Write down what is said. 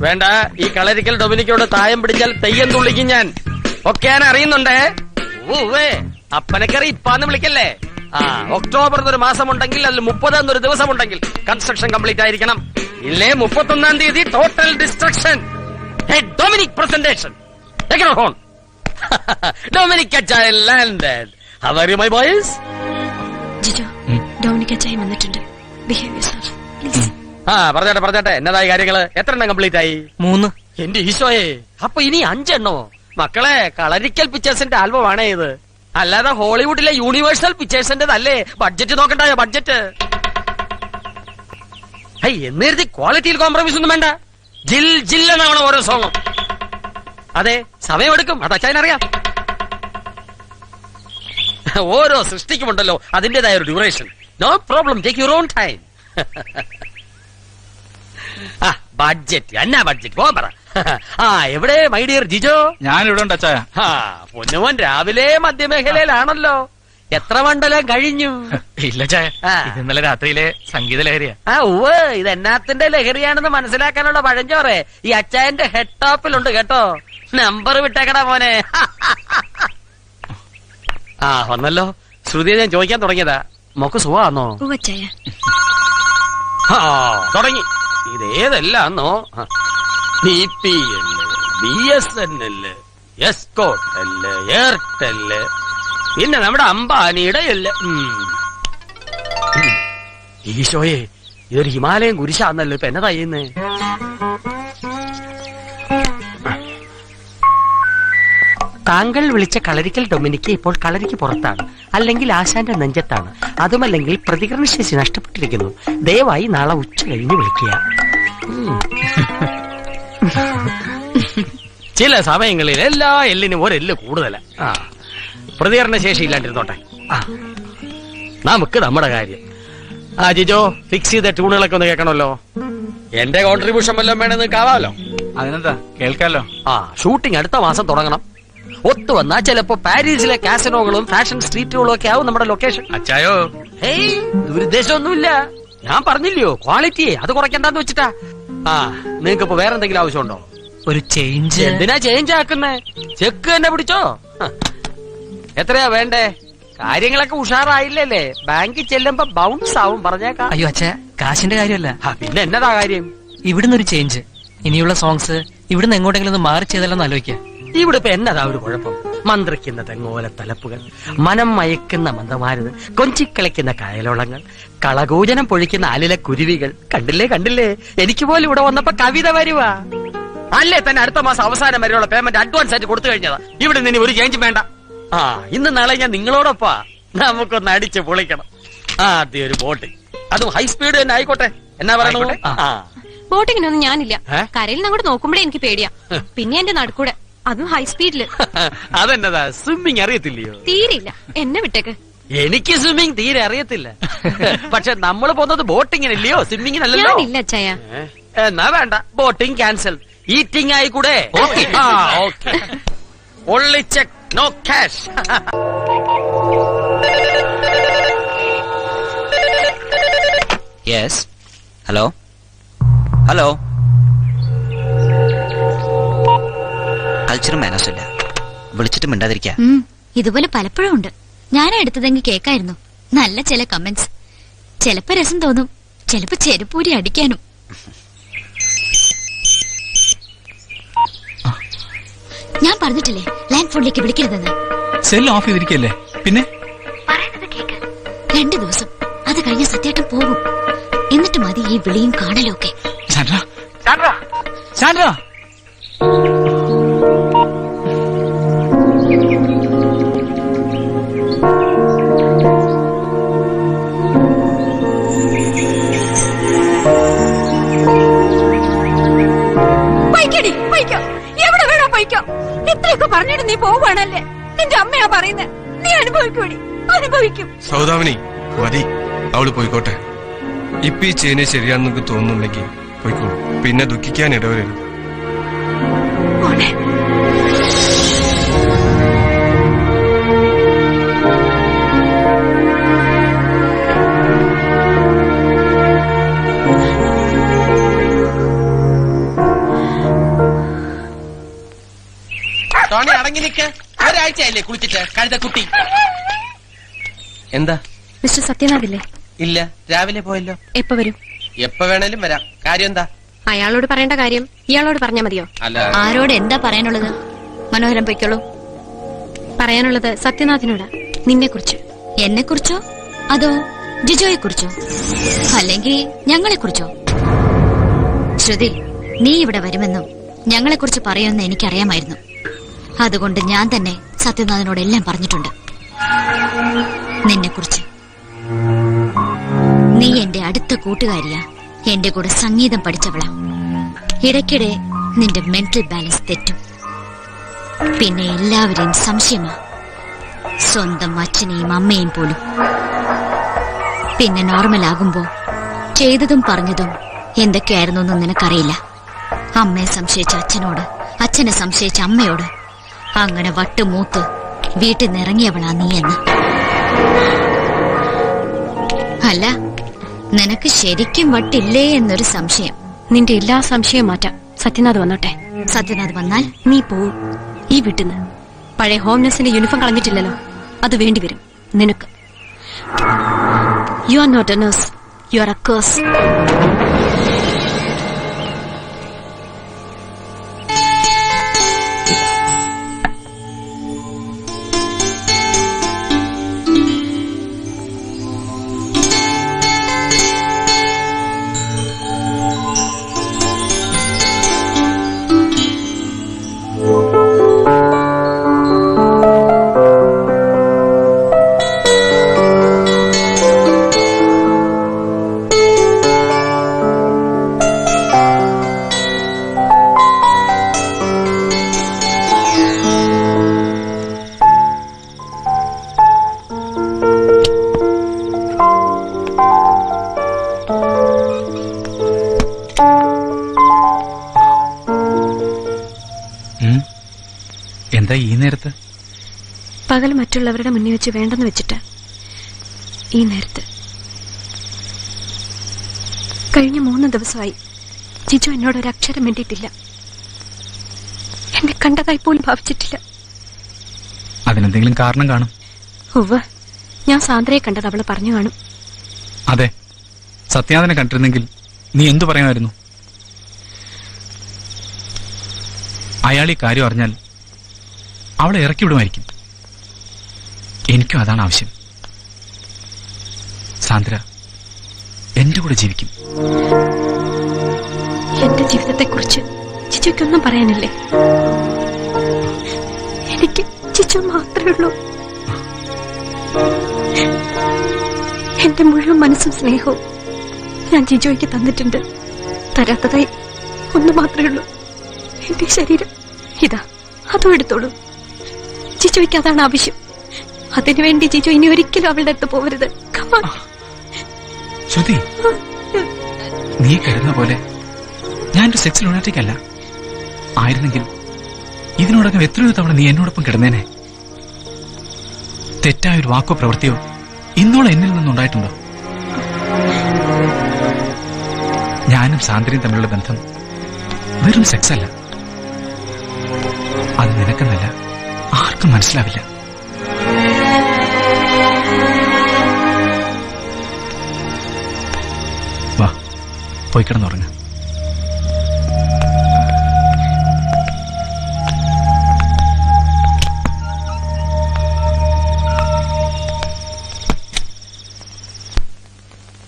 വേണ്ട, ഈ കളരിക്കൽ ഡൊമിനിക്കോട് തായം പിടിച്ചാൽ തെയ്യം തുള്ളിക്കും ഞാൻ. ഒക്കെ ഞാൻ അറിയുന്നുണ്ടേ. ഊവേ, അപ്പനക്കറി ഇപ്പാന്ന് വിളിക്കല്ലേ. ഒക്ടോബർ എന്നൊരു മാസം ഉണ്ടെങ്കിൽ അതിൽ 30 എന്നൊരു ദിവസം ഉണ്ടെങ്കിൽ കൺസ്ട്രക്ഷൻ കംപ്ലീറ്റ് ആയിരിക്കണം. ഇല്ലേ 31-ാം തീയതി total destruction. Dominic presentation. Dominic അച്ചായ landed. How are you, my boys? Jijo, Dominic അച്ചായ വന്നിട്ടുണ്ട്. Behave yourself please. പറഞ്ഞാട്ടെ എന്നതായി കാര്യങ്ങള്? എത്ര എണ്ണം കംപ്ലീറ്റ് ആയി? 3. എന്റെ ഈശോയെ, അപ്പൊ ഇനി 5 എണ്ണോ? മക്കളെ, കളരിക്കൽ പിക്ചേഴ്സിന്റെ ആൽബം ആണേ ഇത്, അല്ലാതെ ഹോളിവുഡിലെ യൂണിവേഴ്സൽ പിക്ചേഴ്സിന്റെതല്ലേ. ബഡ്ജറ്റ് നോക്കണ്ടായോ? ബഡ്ജറ്റ് എന്നീ ക്വാളിറ്റിയിൽ കോംപ്രമൈസ് ഒന്നും വേണ്ട. ജിൽ ജില്ലെന്നാവണം ഓരോ സോങ്ങും. അതെ, സമയമെടുക്കും, അത് അച്ചായനറിയാം. ഓരോ സൃഷ്ടിക്കുമുണ്ടല്ലോ അതിന്റേതായ ഒരു duration. No problem, take your own time. Budget എന്നാ ബഡ്ജറ്റ്? പോകാൻ പറ. എവിടെ മൈ ഡിയർ ജിജോ? ഞാനിവിടെ ഉണ്ട് അച്ചായ. പൊന്നുമോൻ രാവിലെ മധ്യമേഖലയിലാണല്ലോ. എത്ര മണ്ഡലം കഴിഞ്ഞു? ഇല്ല ചായ, ഇന്നലെ രാത്രിയിലെ സംഗീത ലഹരിയാ. ഇത് എന്നാത്തിന്റെ ലഹരിയാണെന്ന് മനസ്സിലാക്കാനുള്ള പഴഞ്ചോറെ ഈ അച്ചായന്റെ ഹെഡ് ടോപ്പിലുണ്ട് കേട്ടോ. നമ്പർ വിട്ടേക്കടാ മോനെ. വന്നല്ലോ. ശ്രുതിയെ ഞാൻ ചോദിക്കാൻ തുടങ്ങിയതാ, മോക്ക് സുഖാന്നോ? തുടങ്ങി. ഇതേതല്ലാന്നോ? BSNL, എസ്കോട്ടൽ, എയർടെൽ, പിന്നെ നമ്മുടെ അംബാനിയുടെ ഈശോയെ, ഇതൊരു ഹിമാലയൻ കുരിശാന്നല്ലോ. ഇപ്പൊ എന്നതാ ചെയ്യുന്നേ? താങ്കൾ വിളിച്ച കളരിക്കൽ ഡൊമിനിക്ക് ഇപ്പോൾ കളരിക്ക് പുറത്താണ്, അല്ലെങ്കിൽ ആശാന്റെ നെഞ്ചത്താണ്. അതുമല്ലെങ്കിൽ പ്രതികരണശേഷി നഷ്ടപ്പെട്ടിരിക്കുന്നു. ദയവായി നാളെ ഉച്ച കഴിഞ്ഞ് വിളിക്കുക. ചില സമയങ്ങളിൽ എല്ലാ എല്ലിനും ഒരെല്ല് കൂടുതലാ. പ്രതികരണശേഷി ഇല്ലാണ്ടിരുന്നോട്ടെ. നമുക്ക് നമ്മുടെ കാര്യം. ജിജോ, ഫിക്സ് ചെയ്ത ട്യൂണുകളൊക്കെ ഒന്ന് കേൾക്കണമല്ലോ. എന്റെ കോൺട്രിബ്യൂഷൻ വല്ലതും വേണമെന്ന് കാവാമല്ലോ. അതിനെന്താ, കേൾക്കാലോ. ഷൂട്ടിംഗ് അടുത്ത മാസം തുടങ്ങണം. ഒത്തു വന്നാ ചിലപ്പോ പാരീസിലെ കാസിനോകളും ഫാഷൻ സ്ട്രീറ്റുകളും ഒക്കെ ആവും നമ്മുടെ ലൊക്കേഷൻ. അച്ചായോ, ദുരുദ്ദേശമൊന്നുമില്ല. ഞാൻ പറഞ്ഞില്ലയോ, ക്വാളിറ്റി അത് കുറയ്ക്കണ്ടെന്ന് വെച്ചിട്ടാ. നിങ്ങൾക്ക് ഇപ്പൊ വേറെ എന്തെങ്കിലും ആവശ്യമുണ്ടോ? ഒരു ചേഞ്ച്. എന്തിനാ ചേഞ്ച് ആക്കുന്നേ? ചെക്ക് തന്നെ പിടിച്ചോ. എത്രയാ വേണ്ടേ? കാര്യങ്ങളൊക്കെ ഉഷാറായില്ലല്ലേ? ബാങ്കിൽ ചെല്ലുമ്പോ ബൗൺസ് ആവും, പറഞ്ഞേക്കാം. അയ്യോ അച്ഛാ, കാശിന്റെ കാര്യമല്ല. പിന്നെ എന്നതാ കാര്യം? ഇവിടുന്ന് ഒരു ചേഞ്ച്. ഇനിയുള്ള സോങ്സ് ഇവിടുന്ന് എങ്ങോട്ടെങ്കിലും ഒന്ന് മാറി ചെയ്താലോന്ന് ആലോചിക്കാം. ഇവിടെ ഇപ്പൊ എന്നതാ ഒരു കുഴപ്പം? മന്ത്രിക്കുന്ന തെങ്ങോല തലപ്പുകൾ, മനം മയക്കുന്ന മന്ദമാരുത്, കൊഞ്ചിക്കളിക്കുന്ന കായലോളങ്ങൾ, കളകൂജനം പൊഴിക്കുന്ന ആലിലെ കുരുവികൾ. കണ്ടില്ലേ? എനിക്ക് പോലും ഇവിടെ വന്നപ്പോ കവിത വരുവാ. അല്ലേ തന്നെ അടുത്ത മാസം അവസാനം വരെയുള്ള പേയ്മെന്റ് അഡ്വാൻസ് ആയിട്ട് കൊടുത്തു കഴിഞ്ഞതാ. ഇവിടെ നിന്ന് ഒരു ചേഞ്ച് വേണ്ട. ഇന്ന് നാളെ ഞാൻ നിങ്ങളോടൊപ്പാ. നമുക്കൊന്ന് അടിച്ച് പൊളിക്കണം. ആദ്യം ഒരു ബോട്ടിംഗ്, അതും ഹൈ സ്പീഡ് തന്നെ ആയിക്കോട്ടെ. എന്നാ പറയണോ? ബോട്ടിങ്ങിനൊന്നും ഞാനില്ല. കരയിൽ നിന്ന് അങ്ങോട്ട് നോക്കുമ്പോഴേ എനിക്ക് പേടിയാ. പിന്നെ എന്റെ നടുക്കൂടെ, അതും ഹൈ സ്പീഡില്. അതെന്നതാ, സ്വിമ്മിങ് അറിയത്തില്ലയോ? തീരെയില്ല, എന്നെ വിട്ടേക്ക്. എനിക്ക് സ്വിമ്മിങ് തീരെ അറിയത്തില്ല. പക്ഷെ നമ്മള് പോകുന്നത് ബോട്ടിങ്ങിനല്ലയോ, സ്വിമ്മിങ്ങിനല്ലോ. ഞാനില്ല അച്ചായ. എന്നാ വേണ്ട, ബോട്ടിംഗ് ക്യാൻസൽ. ഈറ്റിംഗ് ആയിക്കൂടെ? Only check, no cash. Yes, hello. കൾച്ചറും മാനേഴ്സും ഇല്ല. വിളിച്ചിട്ട് മിണ്ടാതിരിക്കാ. ഇതുപോലെ പലപ്പോഴും ഉണ്ട്. ഞാനാ എടുത്തതെങ്കിൽ കേക്കായിരുന്നു. നല്ല ചില കമന്റ്സ്. ചിലപ്പോ രസം തോന്നും, ചിലപ്പോ ചെരുപ്പൂരി അടിക്കാനും. ഞാൻ പറഞ്ഞിട്ടില്ലേ ലാൻഡ് ഫോണിലേക്ക് വിളിക്കരുതെന്ന്. സെൽ ഓഫ് ചെയ്തിരിക്കല്ലേ, പിന്നെ പറയുന്നത് കേക്ക്. 2 ദിവസം, അത് കഴിഞ്ഞ സത്യായിട്ടും പോകും. എന്നിട്ട് മതി ഈ വിളിയും കാണലും ഒക്കെ. എവിടെ വേണോ പോയിക്കോ. ഇത്രയൊക്കെ പറഞ്ഞിട്ട് നീ പോവാണല്ലേ? നിന്റെ അമ്മയാ പറയുന്നത്. നീ അനുഭവിക്കും. സൗദാമിനി, മതി, അവള് പോയിക്കോട്ടെ. ഇപ്പൊ ഈ ചെയ്യുന്നത് ശരിയാണെന്നൊക്കെ തോന്നുന്നുണ്ടെങ്കിൽ പോയിക്കോളൂ. പിന്നെ ദുഃഖിക്കാൻ ഇടവരരുത്. സോണി അടങ്ങി നിൽക്ക്. ഒരാഴ്ചയല്ലേ കുളിച്ചിട്ട് കഴുതക്കുട്ടി. എന്താ മിസ്റ്റർ സത്യനാഥില്ലേ? ഇല്ല, രാവിലെ പോയല്ലോ. എപ്പോ വരും? എപ്പോ വേണേലും വരാം. കാര്യം എന്താ? അയാളോട് പറയേണ്ട കാര്യം ഇയാളോട് പറഞ്ഞാ മതിയോ? അല്ല, ആരോട് എന്താ പറയാനുള്ളത്? മനോഹരം പൊയ്ക്കോളൂ. പറയാനുള്ളത് സത്യനാഥിനോട്. നിന്നെ കുറിച്ച്. എന്നെ കുറിച്ചോ അതോ ജിജോയെ കുറിച്ചോ അല്ലെങ്കിൽ ഞങ്ങളെ കുറിച്ചോ? ശ്രുതി, നീ ഇവിടെ വരുമെന്നും ഞങ്ങളെ കുറിച്ച് പറയുമെന്ന് എനിക്കറിയാമായിരുന്നു. അതുകൊണ്ട് ഞാൻ തന്നെ സത്യനാഥനോട് എല്ലാം പറഞ്ഞിട്ടുണ്ട്. നിന്നെ കുറിച്ച്. നീ എന്റെ അടുത്ത കൂട്ടുകാരിയാ, എന്റെ കൂടെ സംഗീതം പഠിച്ചവളാ. ഇടയ്ക്കിടെ നിന്റെ മെന്റൽ ബാലൻസ് തെറ്റും. പിന്നെ എല്ലാവരെയും സംശയമാ, സ്വന്തം അച്ഛനെയും അമ്മയും പോലും. പിന്നെ നോർമൽ ആകുമ്പോ ചെയ്തതും പറഞ്ഞതും എന്തൊക്കെയായിരുന്നു എന്ന് നിനക്കറിയില്ല. അമ്മയെ സംശയിച്ച അച്ഛനോട്, അച്ഛനെ സംശയിച്ച അമ്മയോട്, അങ്ങനെ വട്ടുമൂത്ത് വീട്ടിൽ നിന്നിറങ്ങിയവളാ നീ എന്ന്. അല്ല, നിനക്ക് ശരിക്കും വട്ടില്ലേ എന്നൊരു സംശയം. നിന്റെ എല്ലാ സംശയവും മാറ്റാം. സത്യനാഥ് വന്നോട്ടെ. സത്യനാഥ് വന്നാൽ നീ പോവും ഈ വീട്ടിന്ന്. പഴയ ഹോംനെസിന്റെ യൂണിഫോം കളഞ്ഞിട്ടില്ലല്ലോ, അത് വേണ്ടിവരും നിനക്ക്. You are not a nurse, you are a curse. എന്താ ഈ നേരത്ത്? പകൽ മറ്റുള്ളവരുടെ മുന്നിൽ വെച്ച് വേണ്ടെന്ന് വെച്ചിട്ട് ഈ നേരത്ത്. കഴിഞ്ഞ 3 ദിവസമായി ജിജു എന്നോട് ഒരു അക്ഷരം വേണ്ടിയിട്ടില്ല. എന്നെ കണ്ടതായി പോലും ഭാവിച്ചിട്ടില്ല. അതിനെന്തെങ്കിലും കാരണം കാണും. ഉവ്വ്, ഞാൻ സാന്ദ്രയെ കണ്ടത് അവള് പറഞ്ഞു കാണും. അതെ, സത്യാനനെ കണ്ടിരുന്നെങ്കിൽ നീ എന്തു പറയുമായിരുന്നു? അയാൾ ഈ കാര്യം അറിഞ്ഞാൽ അവളെ ഇറക്കി വിടുമായിരിക്കും. എനിക്കും അതാണ് ആവശ്യം. സാന്ദ്ര എന്റെ കൂടെ ജീവിക്കും. എന്റെ ജീവിതത്തെക്കുറിച്ച് ജിജുക്കൊന്നും പറയാനില്ലേ? എനിക്ക് ജിജു മാത്രമേ ഉള്ളൂ. എന്റെ മുഴുവൻ മനസ്സും സ്നേഹവും ഞാൻ ജിജോയ്ക്ക് തന്നിട്ടുണ്ട്. തരാത്തതായി ഒന്ന് മാത്രമേ ഉള്ളൂ, എന്റെ ശരീരം. ഇതാ, അതും എടുത്തോളൂ. ജിജോയ്ക്ക് അതാണ് ആവശ്യം. അതിനുവേണ്ടി ജിജോ ഇനി ഒരിക്കലും അവളുടെ അടുത്ത് പോകരുത്. ശ്രുതി, നീ കരുതുന്ന പോലെ ഞാനൊരു സെക്സ് ലൂണാറ്റിക് ആയിരുന്നെങ്കിൽ ഇതിനോടകം എത്രയോ തവണ നീ എന്നോടൊപ്പം കിടന്നേനെ. തെറ്റായൊരു വാക്കോ പ്രവൃത്തിയോ ഇന്നോളം എന്നിൽ നിന്നുണ്ടായിട്ടുണ്ടോ? ഞാനും സാന്ദ്രയും തമ്മിലുള്ള ബന്ധം വെറും സെക്സ് അല്ല. അത് നിനക്കെന്നല്ല, ആർക്കും മനസ്സിലാവില്ല. വാ, പോയി കിടന്നുറങ്ങ.